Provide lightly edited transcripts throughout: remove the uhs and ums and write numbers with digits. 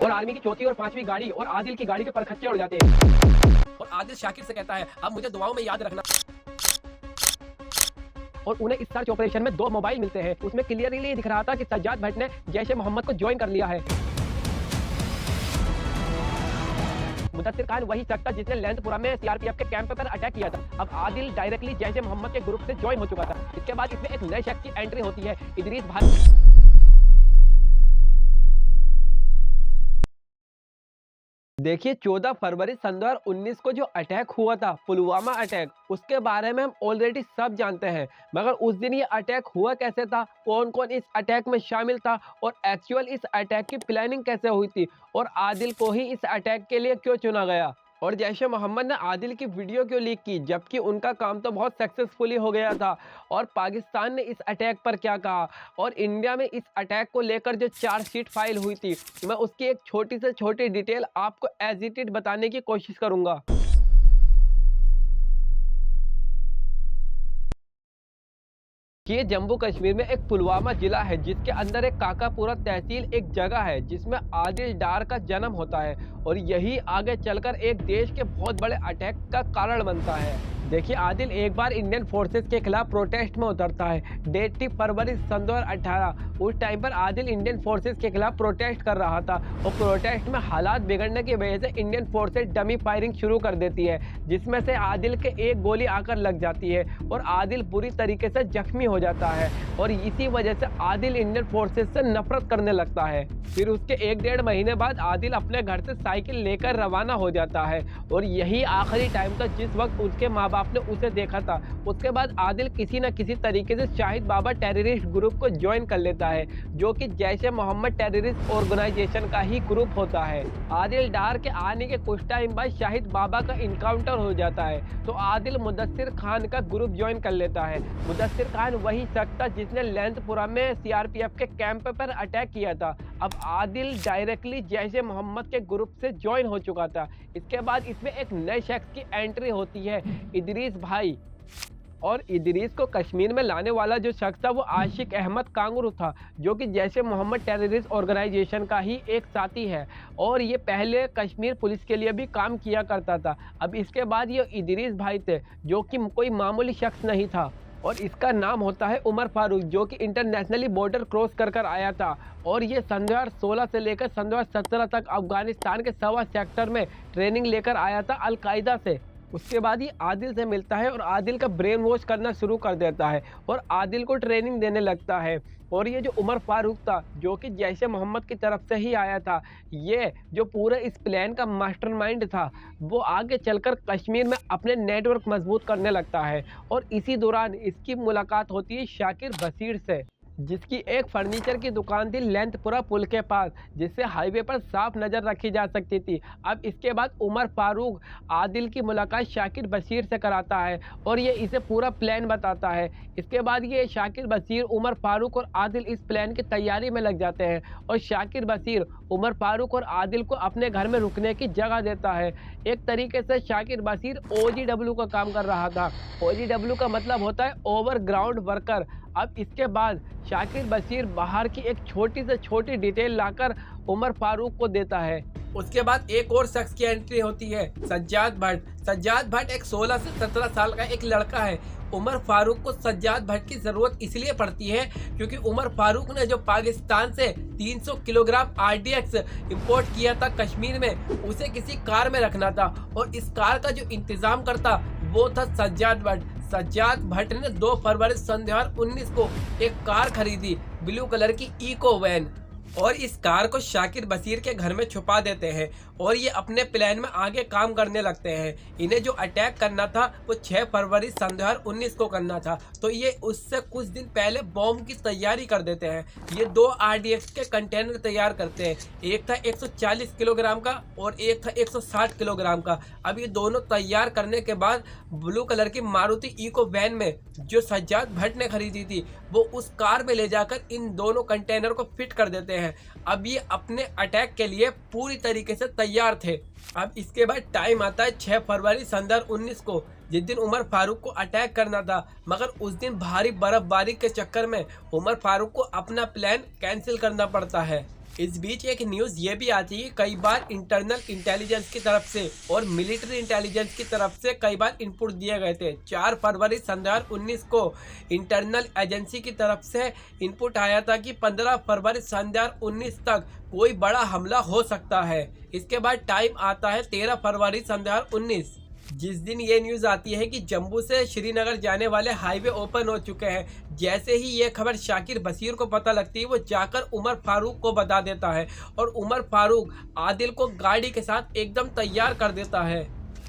और आर्मी की चौथी और पांचवी गाड़ी और आदिल की गाड़ी के परखच्चे उड़ जाते हैं। और आदिल शाकिर से कहता है अब मुझे दुआओं में याद रखना। और उन्हें इस सर्च ऑपरेशन में 2 मोबाइल मिलते हैं। उसमें क्लियरली दिख रहा था कि सज्जाद भट्ट ने जैश ए मोहम्मद को ज्वाइन कर लिया है। मुदस्सिर खान वही शख्स था जिसने लेंथपुरा में सीआरपीएफ के कैंप पर अटैक किया था। अब आदिल डायरेक्टली जैश ए मोहम्मद के ग्रुप से ज्वाइन हो चुका था। इसके बाद इसमें एक नए शख्स की एंट्री होती है, इदरीस भाई। देखिए 14 फरवरी सन 2019 को जो अटैक हुआ था, पुलवामा अटैक, उसके बारे में हम ऑलरेडी सब जानते हैं। मगर उस दिन ये अटैक हुआ कैसे था, कौन कौन इस अटैक में शामिल था और एक्चुअल इस अटैक की प्लानिंग कैसे हुई थी और आदिल को ही इस अटैक के लिए क्यों चुना गया और जैश ए मोहम्मद ने आदिल की वीडियो क्यों लीक की, जबकि उनका काम तो बहुत सक्सेसफुली हो गया था। और पाकिस्तान ने इस अटैक पर क्या कहा और इंडिया में इस अटैक को लेकर जो चार्जशीट फाइल हुई थी, मैं उसकी एक छोटी से छोटी डिटेल आपको एज इट इज बताने की कोशिश करूंगा। कि ये जम्मू कश्मीर में एक पुलवामा जिला है जिसके अंदर एक काकापुरा तहसील एक जगह है जिसमें आदिल डार का जन्म होता है और यही आगे चलकर एक देश के बहुत बड़े अटैक का कारण बनता है। देखिए आदिल एक बार इंडियन फोर्सेस के खिलाफ प्रोटेस्ट में उतरता है। डेट थी फरवरी सन 2018। उस टाइम पर आदिल इंडियन फोर्सेस के खिलाफ प्रोटेस्ट कर रहा था और प्रोटेस्ट में हालात बिगड़ने की वजह से इंडियन फोर्सेस डमी फायरिंग शुरू कर देती है, जिसमें से आदिल के एक गोली आकर लग जाती है और आदिल बुरी तरीके से जख्मी हो जाता है और इसी वजह से आदिल इंडियन फोर्सेस से नफरत करने लगता है। फिर उसके 1-1.5 महीने बाद आदिल अपने घर से साइकिल लेकर रवाना हो जाता है और यही आखिरी टाइम था जिस वक्त उसके माँ बाप ने उसे देखा था। उसके बाद आदिल किसी न किसी तरीके से शाहिद बाबा टेररिस्ट ग्रुप को ज्वाइन कर लेता है, जो कि जैश ए मोहम्मद टेररिस्ट ऑर्गेनाइजेशन का ही ग्रुप होता है। आदिल डार के आने के कुछ टाइम बाद शाहिद बाबा का इनकाउंटर हो जाता है तो आदिल मुदस्सिर खान का ग्रुप ज्वाइन कर लेता है। मुदस्सिर खान वही शख्स था जिसने लेंथपुरा में सीआरपीएफ के कैंप पर अटैक किया था। अब आदिल डायरेक्टली जैश ए मोहम्मद के ग्रुप से ज्वाइन हो चुका था। इसके बाद इसमें एक नए शख्स की एंट्री होती है, इदरीस भाई। और इदरीस को कश्मीर में लाने वाला जो शख्स था वो आशिक अहमद कांगुरु था, जो कि जैश ए मोहम्मद टेररिस्ट ऑर्गेनाइजेशन का ही एक साथी है और ये पहले कश्मीर पुलिस के लिए भी काम किया करता था। अब इसके बाद ये इदरीस भाई थे जो कि कोई मामूली शख्स नहीं था और इसका नाम होता है उमर फारूक, जो कि इंटरनेशनली बॉर्डर क्रॉस कर आया था और ये सन 2016 से लेकर सन 2017 तक अफगानिस्तान के सवा सेक्टर में ट्रेनिंग लेकर आया था अलकायदा से। उसके बाद ये आदिल से मिलता है और आदिल का ब्रेन वॉश करना शुरू कर देता है और आदिल को ट्रेनिंग देने लगता है। और ये जो उमर फारूक था जो कि जैश ए मोहम्मद की तरफ से ही आया था, ये जो पूरे इस प्लान का मास्टरमाइंड था, वो आगे चलकर कश्मीर में अपने नेटवर्क मजबूत करने लगता है और इसी दौरान इसकी मुलाकात होती है शाकिर बशीर से, जिसकी एक फर्नीचर की दुकान थी लेंथपुरा पुल के पास, जिससे हाईवे पर साफ नज़र रखी जा सकती थी। अब इसके बाद उमर फारूक आदिल की मुलाकात शाकिर बशीर से कराता है और ये इसे पूरा प्लान बताता है। इसके बाद ये शाकिर बशीर, उमर फारूक और आदिल इस प्लान की तैयारी में लग जाते हैं और शाकिर बशीर उमर फारूक और आदिल को अपने घर में रुकने की जगह देता है। एक तरीके से शाकिर बशीर OGW का काम कर रहा था। OGW का मतलब होता है ओवरग्राउंड वर्कर। अब इसके बाद शाकिर बशीर बाहर की एक छोटी से छोटी डिटेल लाकर उमर फारूक को देता है। उसके बाद एक और शख्स की एंट्री होती है, सज्जाद भट्ट। सज्जाद भट्ट एक 16 से 17 साल का एक लड़का है। उमर फारूक को सज्जाद भट्ट की जरूरत इसलिए पड़ती है क्योंकि उमर फारूक ने जो पाकिस्तान से 300 किलोग्राम RDX इंपोर्ट किया था कश्मीर में, उसे किसी कार में रखना था और इस कार का जो इंतजाम करता वो था सज्जाद भट्ट। सज्जाद भट्ट ने 2 फरवरी सन 2019 को एक कार खरीदी, ब्लू कलर की इको वैन, और इस कार को शाकिर बशीर के घर में छुपा देते हैं और ये अपने प्लान में आगे काम करने लगते हैं। इन्हें जो अटैक करना था वो 6 फरवरी सन 2019 को करना था, तो ये उससे कुछ दिन पहले बॉम्ब की तैयारी कर देते हैं। ये 2 RDX के कंटेनर तैयार करते हैं, एक था 140 किलोग्राम का और एक था 160 किलोग्राम का। अब ये दोनों तैयार करने के बाद ब्लू कलर की मारुति इको वैन में जो सज्जाद भट्ट ने खरीदी थी वो उस कार में ले जाकर इन दोनों कंटेनर को फिट कर देते हैं। अब ये अपने अटैक के लिए पूरी तरीके से तैयार थे। अब इसके बाद टाइम आता है 6 फरवरी सन 2019 को, जिस दिन उमर फारूक को अटैक करना था, मगर उस दिन भारी बर्फबारी के चक्कर में उमर फारूक को अपना प्लान कैंसिल करना पड़ता है। इस बीच एक न्यूज़ ये भी आती है, कई बार इंटरनल इंटेलिजेंस की तरफ से और मिलिट्री इंटेलिजेंस की तरफ से कई बार इनपुट दिए गए थे। 4 फरवरी सन 2019 को इंटरनल एजेंसी की तरफ से इनपुट आया था कि 15 फरवरी सन 2019 तक कोई बड़ा हमला हो सकता है। इसके बाद टाइम आता है 13 फरवरी सन 2019, जिस दिन ये न्यूज़ आती है कि जम्मू से श्रीनगर जाने वाले हाईवे ओपन हो चुके हैं। जैसे ही ये खबर शाकिर बशीर को पता लगती है, वो जाकर उमर फारूक को बता देता है और उमर फारूक आदिल को गाड़ी के साथ एकदम तैयार कर देता है।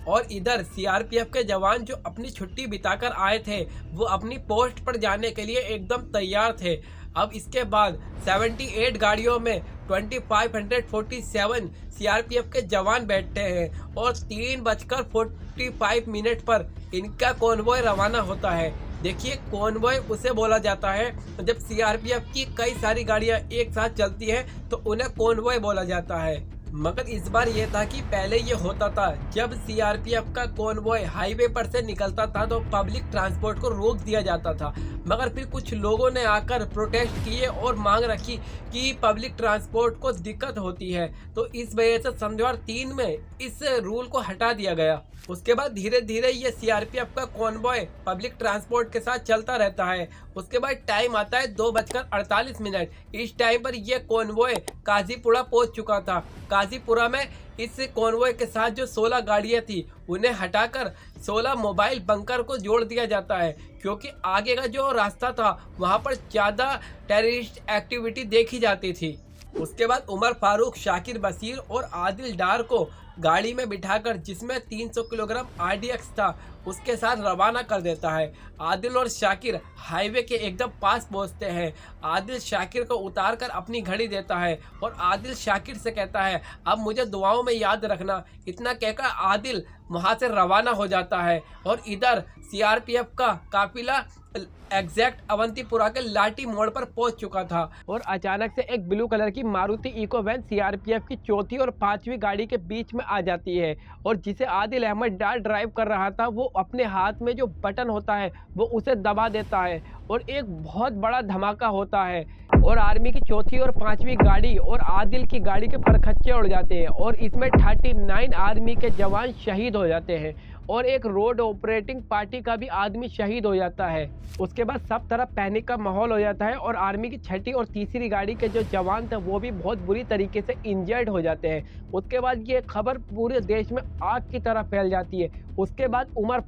और इधर सीआरपीएफ के जवान जो अपनी छुट्टी बिताकर आए थे, वो अपनी पोस्ट पर जाने के लिए एकदम तैयार थे। अब इसके बाद 78 गाड़ियों में 2547 सीआरपीएफ के जवान बैठते हैं और 3:45 पर इनका कॉन्वॉय रवाना होता है। देखिए, कॉन्वॉय उसे बोला जाता है जब सीआरपीएफ की कई सारी गाड़ियां एक साथ चलती हैं तो उन्हें कॉन्वॉय बोला जाता है। मगर इस बार ये था कि पहले ये होता था, जब सीआरपीएफ का कॉन्वॉय हाईवे पर से निकलता था तो पब्लिक ट्रांसपोर्ट को रोक दिया जाता था। मगर फिर कुछ लोगों ने आकर प्रोटेस्ट किए और मांग रखी कि पब्लिक ट्रांसपोर्ट को दिक्कत होती है, तो इस वजह से सन 2003 में इस रूल को हटा दिया गया। उसके बाद धीरे धीरे ये सीआरपीएफ का कॉन्वॉय पब्लिक ट्रांसपोर्ट के साथ चलता रहता है। उसके बाद टाइम आता है 2:48। इस टाइम पर यह कॉन्वॉय काजीपुरा पहुंच चुका था। काजीपुरा में इस कॉन्वॉय के साथ जो 16 गाड़ियां थी, उन्हें हटाकर 16 मोबाइल बंकर को जोड़ दिया जाता है, क्योंकि आगे का जो रास्ता था वहां पर ज़्यादा टेररिस्ट एक्टिविटी देखी जाती थी। उसके बाद उमर फारूक, शाकिर बशीर और आदिल डार को गाड़ी में बिठाकर, जिसमें 300 किलोग्राम आरडीएक्स था, उसके साथ रवाना कर देता है। आदिल और शाकिर हाईवे के एकदम पास पहुंचते हैं। आदिल शाकिर को उतारकर अपनी घड़ी देता है और आदिल शाकिर से कहता है, अब मुझे दुआओं में याद रखना। इतना कहकर आदिल वहां से रवाना हो जाता है और इधर सीआरपीएफ का काफिला एग्जैक्ट अवंतीपुरा के लाठी मोड़ पर पहुंच चुका था और अचानक से एक ब्लू कलर की मारुति इको वैन सीआरपीएफ की चौथी और पांचवी गाड़ी के बीच में आ जाती है और जिसे आदिल अहमद डार ड्राइव कर रहा था, वो अपने हाथ में जो बटन होता है वो उसे दबा देता है और एक बहुत बड़ा धमाका होता है और आर्मी की चौथी और पांचवी गाड़ी और आदिल की गाड़ी के परखच्चे उड़ जाते हैं और इसमें 39 आर्मी के जवान शहीद हो जाते हैं और एक रोड ऑपरेटिंग पार्टी का भी आदमी शहीद हो जाता है। उसके बाद सब तरफ पैनिक का माहौल हो जाता है और आर्मी की छठी और तीसरी गाड़ी के जो जवान थे वो भी बहुत बुरी तरीके से इंजर्ड हो जाते हैं। उसके बाद ये खबर पूरे देश में आग की तरह फैल जाती है। उसके बाद उमर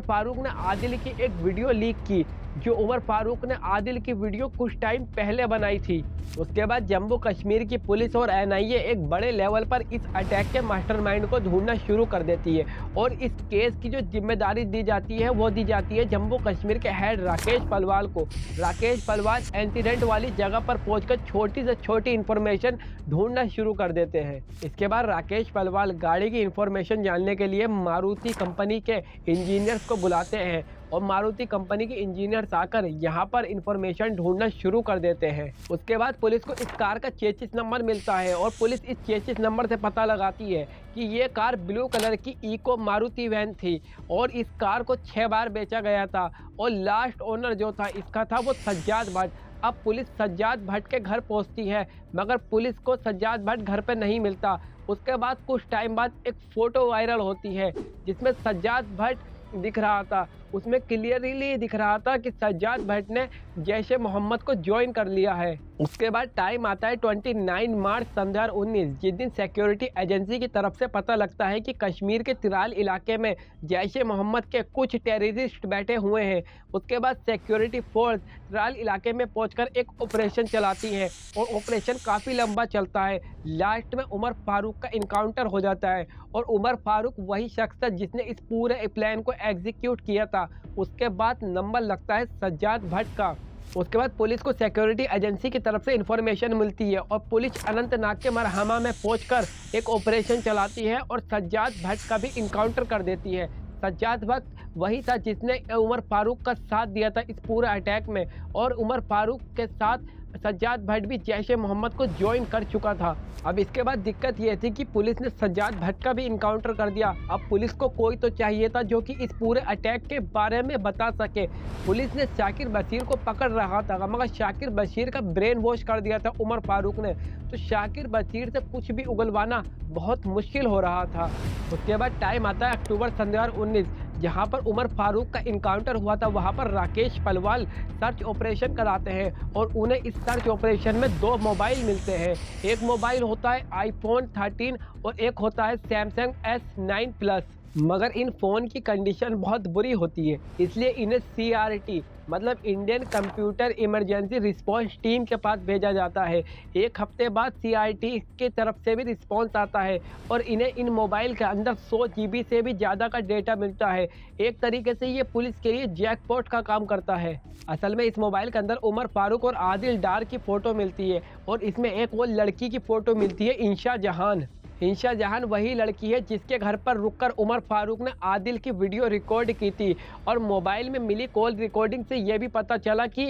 फारूक ने आदिल की एक वीडियो लीक की, जो उमर फारूक ने आदिल की वीडियो कुछ टाइम पहले बनाई थी। उसके बाद जम्मू कश्मीर की पुलिस और एनआईए एक बड़े लेवल पर इस अटैक के मास्टरमाइंड को ढूंढना शुरू कर देती है और इस केस की जो जिम्मेदारी दी जाती है वो दी जाती है जम्मू कश्मीर के हेड राकेश पलवाल को। राकेश पलवाल इंसिडेंट वाली जगह पर पहुंचकर छोटी से छोटी इंफॉर्मेशन ढूंढना शुरू कर देते हैं। इसके बाद राकेश पलवाल गाड़ी की इंफॉर्मेशन जानने के लिए मारुति कंपनी के इंजीनियर्स को बुलाते हैं और मारुति कंपनी के इंजीनियर्स आकर यहाँ पर इंफॉर्मेशन ढूंढना शुरू कर देते हैं। उसके बाद पुलिस को इस कार का चेसिस नंबर मिलता है और पुलिस इस चेसिस नंबर से पता लगाती है कि ये कार ब्लू कलर की इको मारुति वैन थी और इस कार को 6 बार बेचा गया था और लास्ट ओनर जो था इसका था वो सज्जाद भट्ट। अब पुलिस सज्जाद भट्ट के घर पहुंचती है, मगर पुलिस को सज्जाद भट्ट घर पे नहीं मिलता। उसके बाद कुछ टाइम बाद एक फ़ोटो वायरल होती है जिसमें सज्जाद भट्ट दिख रहा था। उसमें क्लियरली दिख रहा था कि सज्जाद भट्ट ने जैश ए मोहम्मद को ज्वाइन कर लिया है। उसके बाद टाइम आता है 29 मार्च सन 2019, जिस दिन सिक्योरिटी एजेंसी की तरफ से पता लगता है कि कश्मीर के तिराल इलाके में जैश ए मोहम्मद के कुछ टेररिस्ट बैठे हुए हैं। उसके बाद सिक्योरिटी फोर्स तिराल इलाके में पहुंचकर एक ऑपरेशन चलाती है और ऑपरेशन काफ़ी लंबा चलता है। लास्ट में उमर फारूक का इनकाउंटर हो जाता है और उमर फारूक वही शख्स था जिसने इस पूरे प्लान को एग्जीक्यूट किया था। उसके बाद नंबर लगता है सज्जाद भट्ट का। उसके बाद पुलिस को सिक्योरिटी एजेंसी की तरफ से इंफॉर्मेशन मिलती है और पुलिस अनंतनाग के मरहमा में पहुंचकर एक ऑपरेशन चलाती है और सज्जाद भट्ट का भी इनकाउंटर कर देती है। सज्जाद भट्ट वही था जिसने उमर फारूक का साथ दिया था इस पूरे अटैक में और उमर फारूक के साथ सज्जाद भट्ट भी जैश ए मोहम्मद को ज्वाइन कर चुका था। अब इसके बाद दिक्कत ये थी कि पुलिस ने सज्जाद भट्ट का भी इनकाउंटर कर दिया। अब पुलिस को कोई तो चाहिए था जो कि इस पूरे अटैक के बारे में बता सके। पुलिस ने शाकिर बशीर को पकड़ रहा था, मगर शाकिर बशीर का ब्रेन वॉश कर दिया था उमर फारूक ने। तो शाकिर बशीर से कुछ भी उगलवाना बहुत मुश्किल हो रहा था। उसके बाद टाइम आता है अक्टूबर 2019, जहां पर उमर फारूक का इनकाउंटर हुआ था। वहां पर राकेश पलवाल सर्च ऑपरेशन कराते हैं और उन्हें इस सर्च ऑपरेशन में 2 मोबाइल मिलते हैं। एक मोबाइल होता है आईफोन 13 और एक होता है सैमसंग S9 प्लस। मगर इन फ़ोन की कंडीशन बहुत बुरी होती है, इसलिए इन्हें CRT मतलब Indian computer emergency response team के पास भेजा जाता है। एक हफ्ते बाद CRT की तरफ से भी रिस्पांस आता है और इन्हें इन मोबाइल के अंदर 100 GB से भी ज़्यादा का डेटा मिलता है। एक तरीके से ये पुलिस के लिए जैकपॉट का काम करता है। असल में इस मोबाइल के अंदर उमर फारूक और आदिल डार की फ़ोटो मिलती है और इसमें एक वो लड़की की फ़ोटो मिलती है, इंशा जहान। इंशा जहान वही लड़की है जिसके घर पर रुककर उमर फारूक ने आदिल की वीडियो रिकॉर्ड की थी। और मोबाइल में मिली कॉल रिकॉर्डिंग से यह भी पता चला कि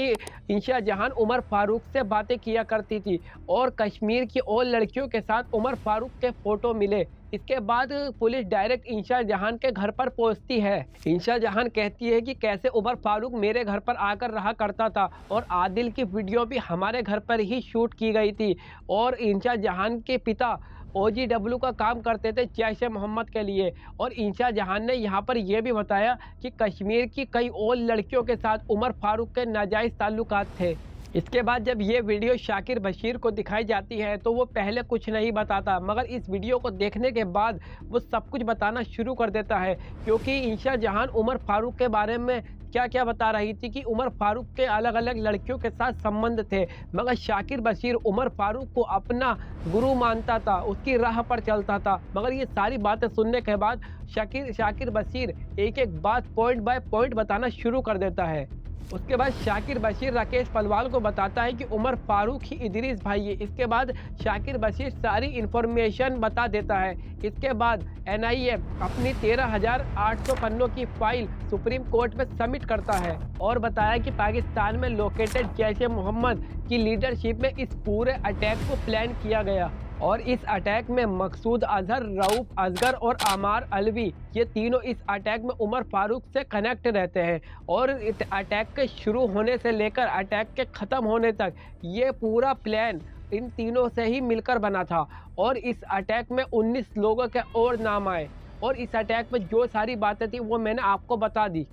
इंशा जहान उमर फारूक से बातें किया करती थी और कश्मीर की और लड़कियों के साथ उमर फारूक के फ़ोटो मिले। इसके बाद पुलिस डायरेक्ट इंशा जहान के घर पर पहुंचती है। इंशा जहान कहती है कि कैसे उमर फारूक मेरे घर पर आकर रहा करता था और आदिल की वीडियो भी हमारे घर पर ही शूट की गई थी। और इंशा जहान के पिता OGW का काम करते थे जैश ए मोहम्मद के लिए। और इंशा जहान ने यहाँ पर यह भी बताया कि कश्मीर की कई और लड़कियों के साथ उमर फारूक के नाजायज़ ताल्लुकात थे। इसके बाद जब ये वीडियो शाकिर बशीर को दिखाई जाती है तो वो पहले कुछ नहीं बताता, मगर इस वीडियो को देखने के बाद वो सब कुछ बताना शुरू कर देता है। क्योंकि इंशा जहान उमर फारूक के बारे में क्या क्या बता रही थी कि उमर फारूक के अलग अलग लड़कियों के साथ संबंध थे, मगर शाकिर बशीर उमर फारूक को अपना गुरु मानता था, उसकी राह पर चलता था। मगर ये सारी बातें सुनने के बाद शाकिर बशीर एक एक बात पॉइंट बाय पॉइंट बताना शुरू कर देता है। उसके बाद शाकिर बशीर राकेश पलवाल को बताता है कि उमर फारूक ही इदरीस भाई है। इसके बाद शाकिर बशीर सारी इन्फॉर्मेशन बता देता है। इसके बाद NIA अपनी 13,800 पन्नों की फाइल सुप्रीम कोर्ट में सबमिट करता है और बताया कि पाकिस्तान में लोकेटेड जैश ए मोहम्मद की लीडरशिप में इस पूरे अटैक को प्लान किया गया। और इस अटैक में मकसूद अजहर, रऊफ असगर और आमार अलवी, ये तीनों इस अटैक में उमर फारूक से कनेक्ट रहते हैं। और इस अटैक के शुरू होने से लेकर अटैक के ख़त्म होने तक ये पूरा प्लान इन तीनों से ही मिलकर बना था। और इस अटैक में 19 लोगों के और नाम आए और इस अटैक में जो सारी बातें थी वो मैंने आपको बता दी।